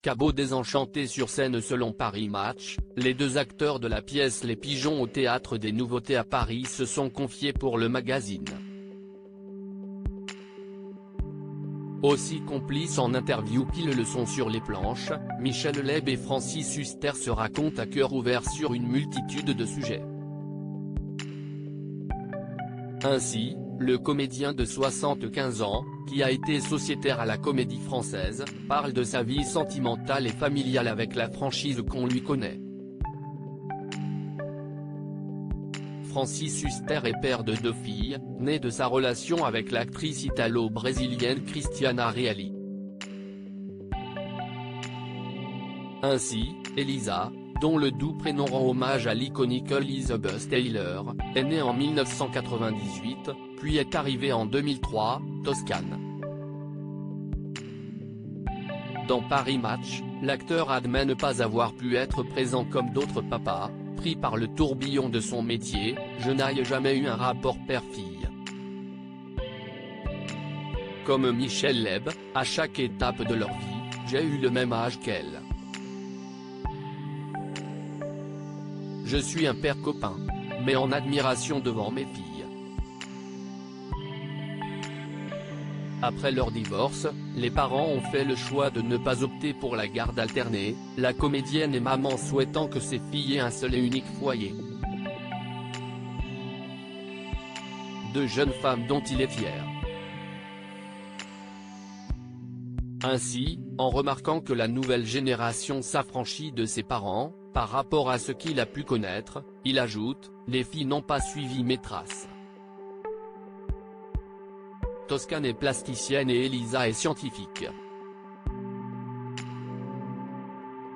Cabot désenchanté sur scène selon Paris Match, les deux acteurs de la pièce Les Pigeons au Théâtre des Nouveautés à Paris se sont confiés pour le magazine. Aussi complices en interview qu'ils le sont sur les planches, Michel Leb et Francis Huster se racontent à cœur ouvert sur une multitude de sujets. Ainsi, le comédien de 75 ans, qui a été sociétaire à la Comédie Française, parle de sa vie sentimentale et familiale avec la franchise qu'on lui connaît. Francis Huster est père de 2 filles, nées de sa relation avec l'actrice italo-brésilienne Cristiana Reali. Ainsi, Elisa, dont le doux prénom rend hommage à l'iconique Elizabeth Taylor, est née en 1998, puis est arrivée en 2003, Toscane. Dans Paris Match, l'acteur admet ne pas avoir pu être présent comme d'autres papas, pris par le tourbillon de son métier, je n'ai jamais eu un rapport père-fille. Comme Michel Leb, à chaque étape de leur vie, j'ai eu le même âge qu'elle. Je suis un père copain, mais en admiration devant mes filles. Après leur divorce, les parents ont fait le choix de ne pas opter pour la garde alternée, la comédienne et maman souhaitant que ses filles aient un seul et unique foyer. 2 jeunes femmes dont il est fier. Ainsi, en remarquant que la nouvelle génération s'affranchit de ses parents, par rapport à ce qu'il a pu connaître, il ajoute, les filles n'ont pas suivi mes traces. Toscane est plasticienne et Elisa est scientifique.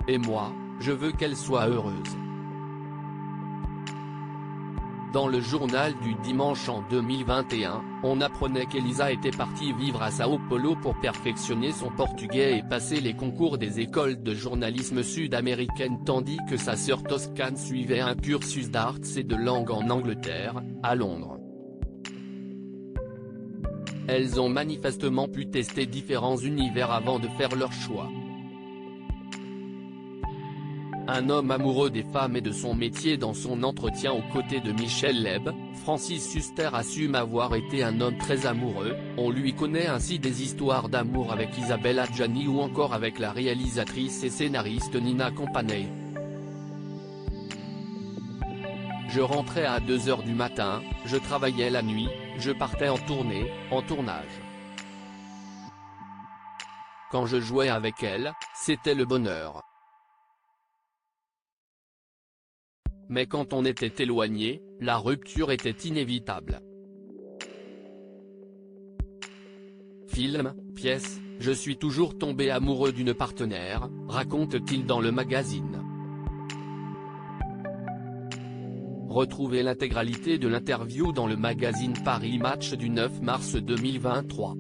Et moi, je veux qu'elle soit heureuse. Dans le journal du dimanche en 2021, on apprenait qu'Elisa était partie vivre à Sao Paulo pour perfectionner son portugais et passer les concours des écoles de journalisme sud-américaines tandis que sa sœur Toscane suivait un cursus d'arts et de langue en Angleterre, à Londres. Elles ont manifestement pu tester différents univers avant de faire leur choix. Un homme amoureux des femmes et de son métier. Dans son entretien aux côtés de Michel Leb, Francis Huster assume avoir été un homme très amoureux, on lui connaît ainsi des histoires d'amour avec Isabelle Adjani ou encore avec la réalisatrice et scénariste Nina Companey. Je rentrais à 2 h du matin, je travaillais la nuit, je partais en tournée, en tournage. Quand je jouais avec elle, c'était le bonheur. Mais quand on était éloigné, la rupture était inévitable. Film, pièce, je suis toujours tombé amoureux d'une partenaire, raconte-t-il dans le magazine. Retrouvez l'intégralité de l'interview dans le magazine Paris Match du 9 mars 2023.